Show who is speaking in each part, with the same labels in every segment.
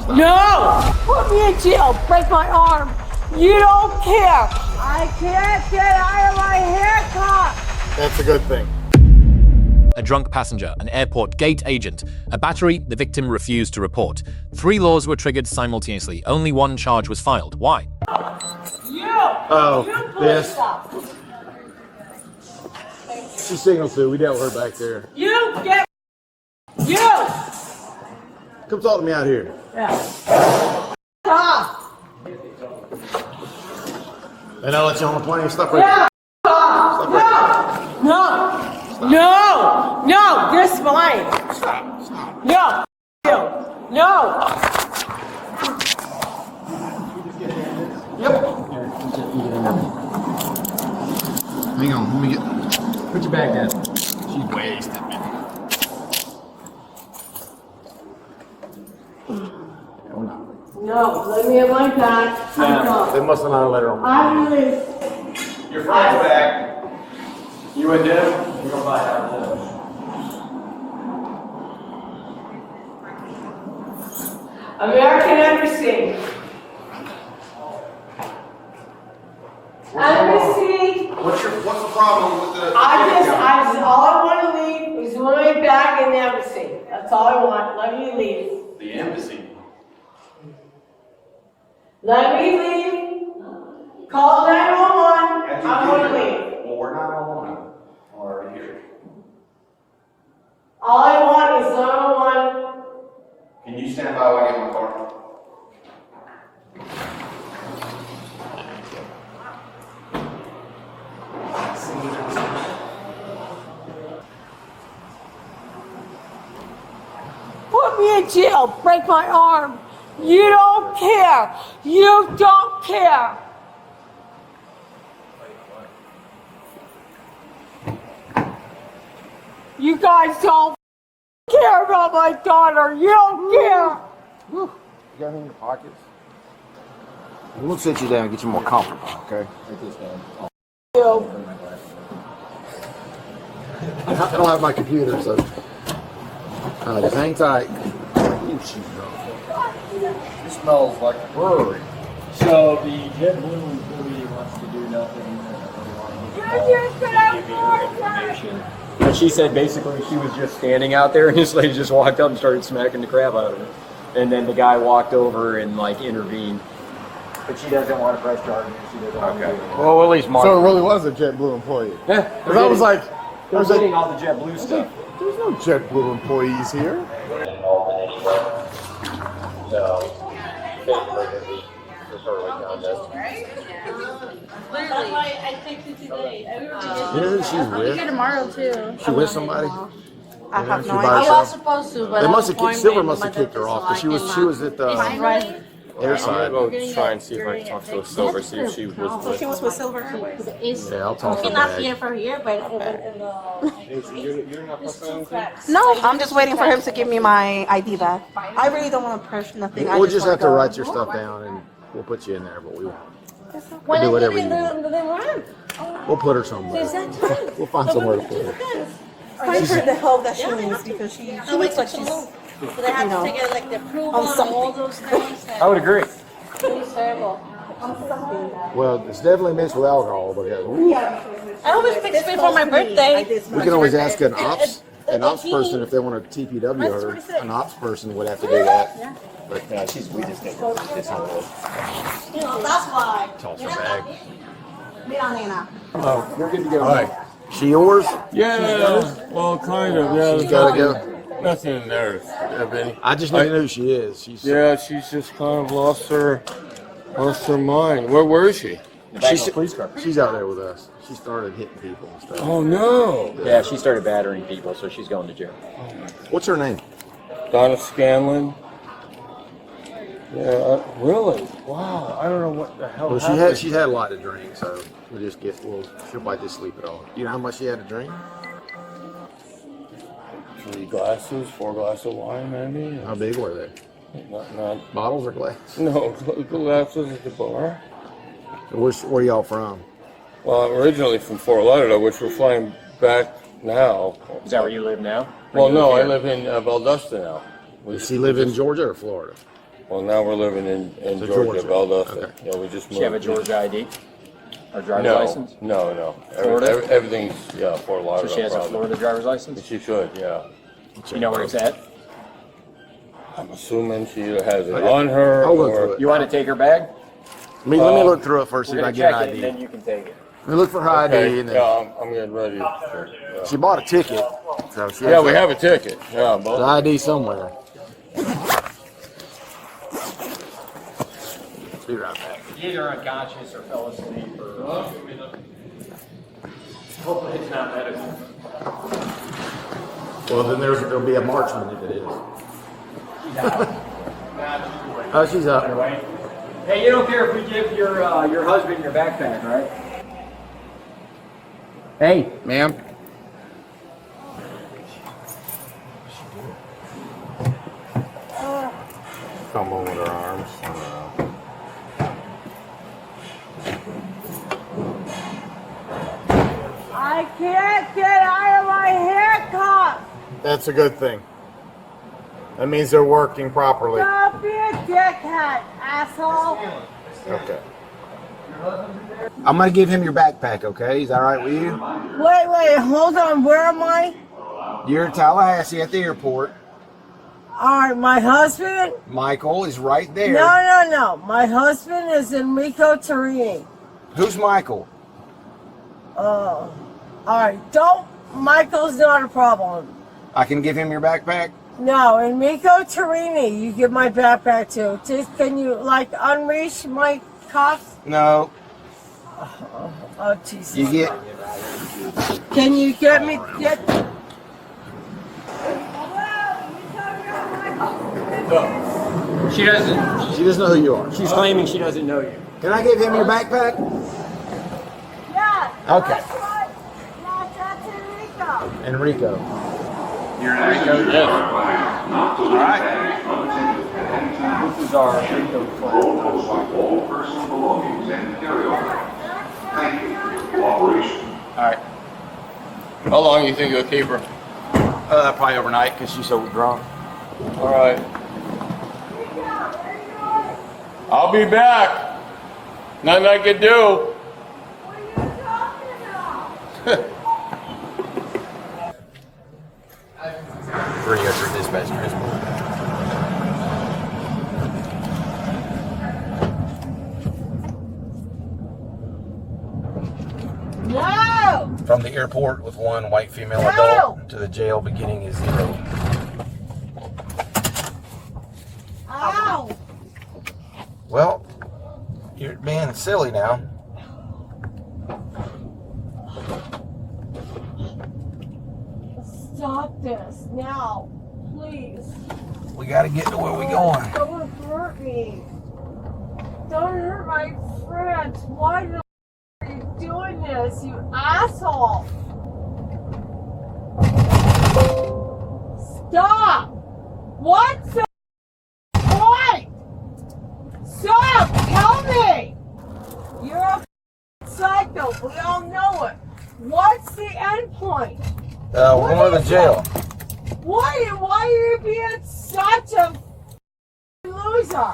Speaker 1: No! Put me in jail, break my arm. You don't care. I can't get out of my haircut.
Speaker 2: That's a good thing.
Speaker 3: A drunk passenger, an airport gate agent, a battery the victim refused to report. 3 laws were triggered simultaneously. Only 1 charge was filed. Why?
Speaker 2: This. She signaled to. We dealt with her back there.
Speaker 1: You get. You!
Speaker 2: Come talk to me out here.
Speaker 1: Yeah. Stop!
Speaker 2: And I'll let you on the plane. Stop right there. Stop right there.
Speaker 1: No! No! No! This mine!
Speaker 2: Stop.
Speaker 1: No! You! No!
Speaker 2: Yep. Hang on. Let me get.
Speaker 4: Put your bag down.
Speaker 2: She's wasted, man.
Speaker 1: No, let me have my bag.
Speaker 2: They must have not let her on.
Speaker 1: I'm released.
Speaker 4: Your friend's back. You and them? We're gonna buy out them.
Speaker 1: American Embassy. Embassy.
Speaker 2: What's the problem with the?
Speaker 1: All I want to leave is my bag in the embassy. That's all I want. Let me leave.
Speaker 4: The embassy.
Speaker 1: Let me leave. Call 911. I'm going to leave.
Speaker 4: Well, we're not on one. We're already here.
Speaker 1: All I want is 911.
Speaker 4: Can you stand by while I get my car?
Speaker 1: Put me in jail. Break my arm. You don't care. You don't care. You guys don't care about my daughter. You don't care.
Speaker 2: You got any in your pockets? We'll sit you down and get you more comfortable, okay? Take this down.
Speaker 1: You.
Speaker 2: I don't have my computer, so just hang tight. Ooh, she's drunk. It smells like a brewery.
Speaker 5: So the JetBlue employee wants to do nothing.
Speaker 4: And she said basically she was just standing out there and this lady just walked up and started smacking the crap out of her. And then the guy walked over and like intervened. But she doesn't want to press charges. She doesn't want to do it.
Speaker 2: Well, at least Mark. So it really was a JetBlue employee.
Speaker 4: Yeah.
Speaker 2: Because I was like,
Speaker 4: They're getting all the JetBlue stuff.
Speaker 2: there's no JetBlue employees here.
Speaker 4: So, basically, this early contest.
Speaker 6: Literally, I texted today.
Speaker 2: You know who she's
Speaker 6: I'll be here
Speaker 2: with?
Speaker 6: tomorrow too.
Speaker 2: She with somebody?
Speaker 6: I have
Speaker 2: She
Speaker 6: no
Speaker 2: by
Speaker 6: idea. I
Speaker 2: herself?
Speaker 6: was supposed to, but
Speaker 2: They
Speaker 6: I
Speaker 2: must
Speaker 6: was
Speaker 2: have kicked, Silver must have kicked her off because she was at the
Speaker 6: right.
Speaker 2: airside.
Speaker 5: I'll go try and see if I can talk to Silver, see if she was with.
Speaker 6: She was with Silver.
Speaker 2: Yeah, I'll talk to
Speaker 6: She's
Speaker 2: her
Speaker 6: not
Speaker 2: back.
Speaker 6: here for here, but
Speaker 5: You're not posting
Speaker 6: no, I'm just waiting for him to give me my ID back. I really don't want to push nothing. I
Speaker 2: We'll just have to
Speaker 6: wanna go.
Speaker 2: write your stuff down and we'll put you in there, but we won't.
Speaker 6: When
Speaker 2: do
Speaker 6: I
Speaker 2: whatever
Speaker 6: get in
Speaker 2: you
Speaker 6: the run.
Speaker 2: We'll put her somewhere. We'll find somewhere to put her.
Speaker 6: Find her the help that she needs because she looks like she's.
Speaker 7: So they have to get like the approval
Speaker 6: On
Speaker 7: and all
Speaker 6: something.
Speaker 7: those things.
Speaker 4: I would agree.
Speaker 7: It's terrible.
Speaker 2: Well, it's definitely mixed with alcohol, but
Speaker 7: I always fix me for my birthday.
Speaker 2: we can always ask an ops person if they want to TPW her. An ops person would have to do that. But we just didn't this on
Speaker 7: You know, that's why.
Speaker 2: toss her bag.
Speaker 6: Mira, nena.
Speaker 2: Oh, you're good to go. All right. She yours?
Speaker 5: Yeah, well, kind of, yeah.
Speaker 2: She's gotta go.
Speaker 5: Nothing in there, Benny.
Speaker 2: I just need to know who she is. She's
Speaker 5: She's just kind of lost her mind. Where is she?
Speaker 2: she's out there with us. She started hitting people and stuff.
Speaker 5: Oh no.
Speaker 4: Yeah, she started battering people, so she's going to jail.
Speaker 2: What's her name?
Speaker 5: Donna Scanlon. Yeah, really? Wow. I don't know what the hell
Speaker 2: Well,
Speaker 5: happened.
Speaker 2: she's had a lot to drink, so she'll probably just sleep it off. You know how much she had to drink?
Speaker 5: 3 glasses, 4 glasses of wine, maybe.
Speaker 2: How big were they?
Speaker 5: Not
Speaker 2: Bottles or glass?
Speaker 5: no glasses at the bar.
Speaker 2: Where y'all from?
Speaker 5: Well, I'm originally from Fort Lauderdale, which we're flying back now.
Speaker 4: Is that where you live now?
Speaker 5: Well, no, I live in Valdosta now.
Speaker 2: Does she live in Georgia or Florida?
Speaker 5: Well, now we're living in
Speaker 2: So
Speaker 5: Georgia,
Speaker 2: Georgia.
Speaker 5: Valdosta.
Speaker 2: Okay.
Speaker 5: Yeah, we just moved.
Speaker 4: Does she have a Georgia ID? Or driver's
Speaker 5: No,
Speaker 4: license?
Speaker 5: no.
Speaker 4: Florida?
Speaker 5: Everything's, yeah, Fort
Speaker 4: So
Speaker 5: Lauderdale.
Speaker 4: she has a
Speaker 5: probably.
Speaker 4: Florida driver's license?
Speaker 5: She should, yeah.
Speaker 4: You know where it's at?
Speaker 5: I'm assuming she either has it on her
Speaker 2: I'll look through
Speaker 5: or...
Speaker 2: it.
Speaker 4: You want to take her bag?
Speaker 2: Let me look through it first, see
Speaker 4: We're
Speaker 2: if I
Speaker 4: gonna
Speaker 2: get
Speaker 4: check
Speaker 2: an
Speaker 4: it,
Speaker 2: ID.
Speaker 4: and then you can take it.
Speaker 2: Let me look for her ID.
Speaker 5: Okay,
Speaker 2: And then
Speaker 5: yeah, I'm getting ready. Yeah,
Speaker 2: she bought a ticket, so she
Speaker 5: yeah
Speaker 2: has
Speaker 5: we
Speaker 2: a-
Speaker 5: have a ticket. Yeah,
Speaker 2: the
Speaker 5: both.
Speaker 2: ID somewhere. Be right back.
Speaker 4: Either unconscious or fell asleep or... Hopefully it's not medical.
Speaker 2: Well, then there'll be a marksman if it is. Oh, she's up.
Speaker 4: Hey, you don't care if we give your husband your backpack, right? Hey,
Speaker 2: Ma'am?
Speaker 5: Fumble with her arms.
Speaker 1: I can't get out of my haircut.
Speaker 2: That's a good thing. That means they're working properly.
Speaker 1: Don't be a dickhead, asshole.
Speaker 2: Okay. I'm gonna give him your backpack, okay? Is that all right with you?
Speaker 1: Wait, hold on. Where am I?
Speaker 2: You're in Tallahassee at the airport.
Speaker 1: All right, my husband.
Speaker 2: Michael is right there.
Speaker 1: No. My husband is Enrico Torini.
Speaker 2: Who's Michael?
Speaker 1: All right, Michael's not a problem.
Speaker 2: I can give him your backpack?
Speaker 1: No, Enrico Torini, you give my backpack to. Just, can you, unleash my cuffs?
Speaker 2: No.
Speaker 1: Oh, Jesus.
Speaker 2: You get...
Speaker 1: Can you get me,
Speaker 4: she doesn't.
Speaker 2: She doesn't know who you are.
Speaker 4: She's claiming she doesn't know you.
Speaker 2: Can I give him your backpack?
Speaker 1: Yeah.
Speaker 2: Okay.
Speaker 1: That's right. Yeah, that's Enrico.
Speaker 2: Enrico.
Speaker 5: All right.
Speaker 4: This is our Rico flag.
Speaker 8: All personal belongings and carry-over. Thank you for your cooperation.
Speaker 5: All right. How long do you think you'll keep her?
Speaker 2: Probably overnight because she's so drunk.
Speaker 5: All right. I'll be back. Nothing I can do.
Speaker 1: What are you talking about?
Speaker 2: Three extra dispatch transport.
Speaker 1: No!
Speaker 2: From the airport with one white female
Speaker 1: No!
Speaker 2: adult to the jail beginning is 0.
Speaker 1: Ow!
Speaker 2: Well, you're being silly now.
Speaker 1: Stop this now, please.
Speaker 2: We gotta get to where we going.
Speaker 1: Don't hurt me. Don't hurt my friends. Why the are you doing this, you asshole? Stop! What's the point? Stop! Tell me! You're a psycho. We all know it. What's the end point?
Speaker 2: We're going to the jail.
Speaker 1: Why are you being such a loser?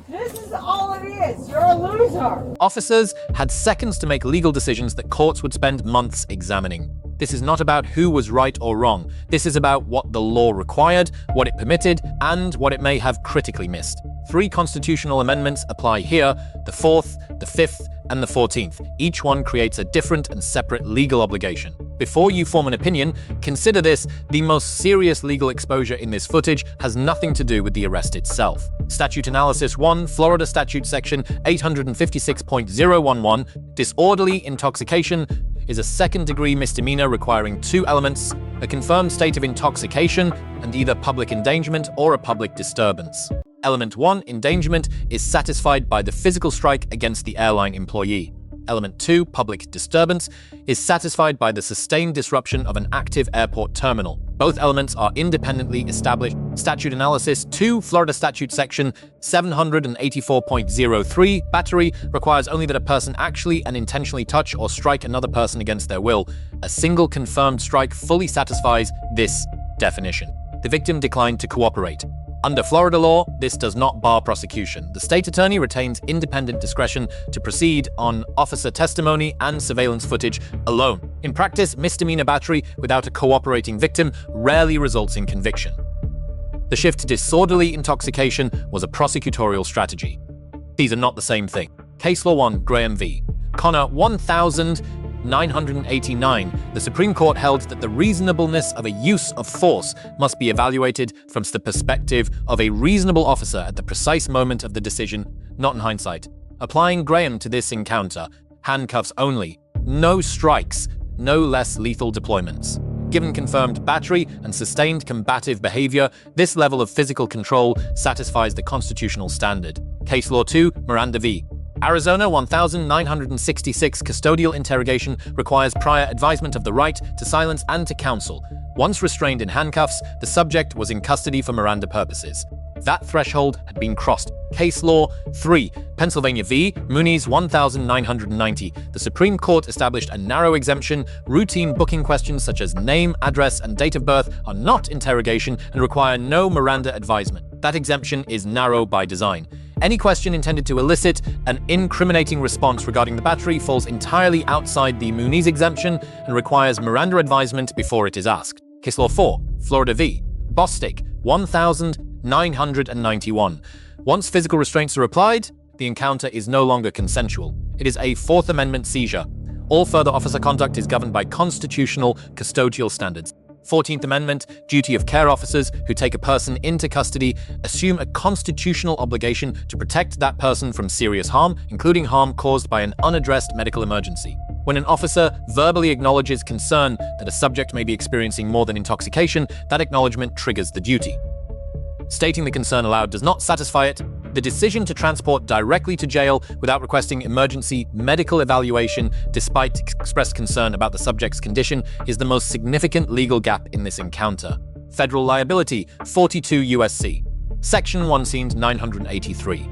Speaker 1: This is all it is. You're a loser.
Speaker 3: Officers had seconds to make legal decisions that courts would spend months examining. This is not about who was right or wrong. This is about what the law required, what it permitted, and what it may have critically missed. 3 constitutional amendments apply here: the 4th, the 5th, and the 14th. Each one creates a different and separate legal obligation. Before you form an opinion, consider this: the most serious legal exposure in this footage has nothing to do with the arrest itself. Statute Analysis 1, Florida Statute Section 856.011, disorderly intoxication is a second-degree misdemeanor requiring 2 elements: a confirmed state of intoxication and either public endangerment or a public disturbance. Element 1, endangerment, is satisfied by the physical strike against the airline employee. Element 2, public disturbance, is satisfied by the sustained disruption of an active airport terminal. Both elements are independently established. Statute Analysis 2, Florida Statute Section 784.03, battery, requires only that a person actually and intentionally touch or strike another person against their will. A single confirmed strike fully satisfies this definition. The victim declined to cooperate. Under Florida law, this does not bar prosecution. The state attorney retains independent discretion to proceed on officer testimony and surveillance footage alone. In practice, misdemeanor battery without a cooperating victim rarely results in conviction. The shift to disorderly intoxication was a prosecutorial strategy. These are not the same thing. Case Law 1, Graham v. Connor 1989, the Supreme Court held that the reasonableness of a use of force must be evaluated from the perspective of a reasonable officer at the precise moment of the decision, not in hindsight. Applying Graham to this encounter, handcuffs only, no strikes, no less lethal deployments. Given confirmed battery and sustained combative behavior, this level of physical control satisfies the constitutional standard. Case Law 2, Miranda v. Arizona 1966, custodial interrogation requires prior advisement of the right to silence and to counsel. Once restrained in handcuffs, the subject was in custody for Miranda purposes. That threshold had been crossed. Case Law 3, Pennsylvania v. Muniz 1990. The Supreme Court established a narrow exemption. Routine booking questions such as name, address, and date of birth are not interrogation and require no Miranda advisement. That exemption is narrow by design. Any question intended to elicit an incriminating response regarding the battery falls entirely outside the Muniz exemption and requires Miranda advisement before it is asked. Case Law 4, Florida v. Bostic 1991. Once physical restraints are applied, the encounter is no longer consensual. It is a Fourth Amendment seizure. All further officer conduct is governed by constitutional custodial standards. 14th Amendment, duty of care officers who take a person into custody assume a constitutional obligation to protect that person from serious harm, including harm caused by an unaddressed medical emergency. When an officer verbally acknowledges concern that a subject may be experiencing more than intoxication, that acknowledgement triggers the duty. Stating the concern aloud does not satisfy it. The decision to transport directly to jail without requesting emergency medical evaluation despite expressed concern about the subject's condition is the most significant legal gap in this encounter. Federal liability, 42 U.S.C. Section 1 Scenes 983.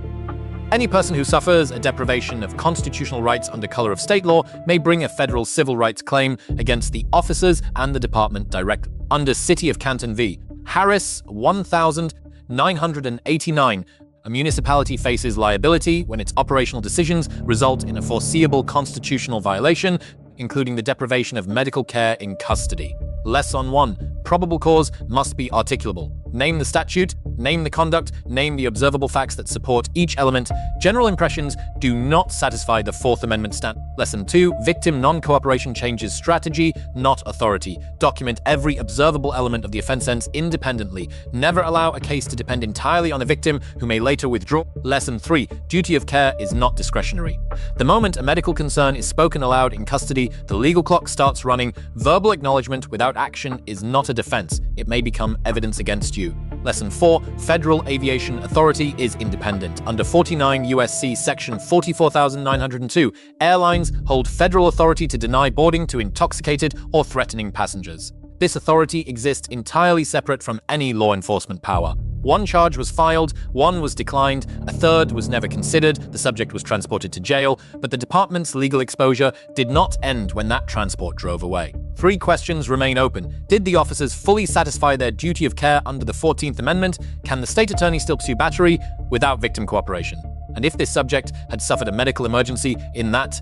Speaker 3: Any person who suffers a deprivation of constitutional rights under color of state law may bring a federal civil rights claim against the officers and the department directly. Under City of Canton v. Harris 1989, a municipality faces liability when its operational decisions result in a foreseeable constitutional violation, including the deprivation of medical care in custody. Lesson 1. Probable cause must be articulable. Name the statute, name the conduct, name the observable facts that support each element. General impressions do not satisfy the Fourth Amendment standard. Lesson 2. Victim non-cooperation changes strategy, not authority. Document every observable element of the offense independently. Never allow a case to depend entirely on a victim who may later withdraw. Lesson 3. Duty of care is not discretionary. The moment a medical concern is spoken aloud in custody, the legal clock starts running. Verbal acknowledgement without action is not a defense. It may become evidence against you. Lesson 4. Federal Aviation Authority is independent. Under 49 U.S.C. Section 44902, airlines hold federal authority to deny boarding to intoxicated or threatening passengers. This authority exists entirely separate from any law enforcement power. One charge was filed, one was declined, a third was never considered, the subject was transported to jail, but the department's legal exposure did not end when that transport drove away. 3 questions remain open. Did the officers fully satisfy their duty of care under the 14th Amendment? Can the state attorney still pursue battery without victim cooperation? And if this subject had suffered a medical emergency in that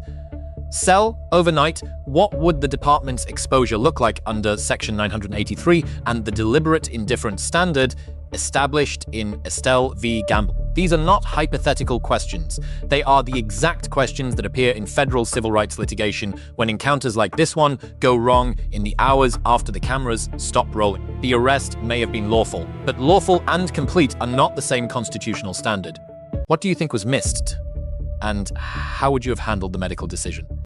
Speaker 3: cell overnight, what would the department's exposure look like under Section 983 and the deliberate indifference standard established in Estelle v. Gamble? These are not hypothetical questions. They are the exact questions that appear in federal civil rights litigation when encounters like this one go wrong in the hours after the cameras stop rolling. The arrest may have been lawful, but lawful and complete are not the same constitutional standard. What do you think was missed? And how would you have handled the medical decision?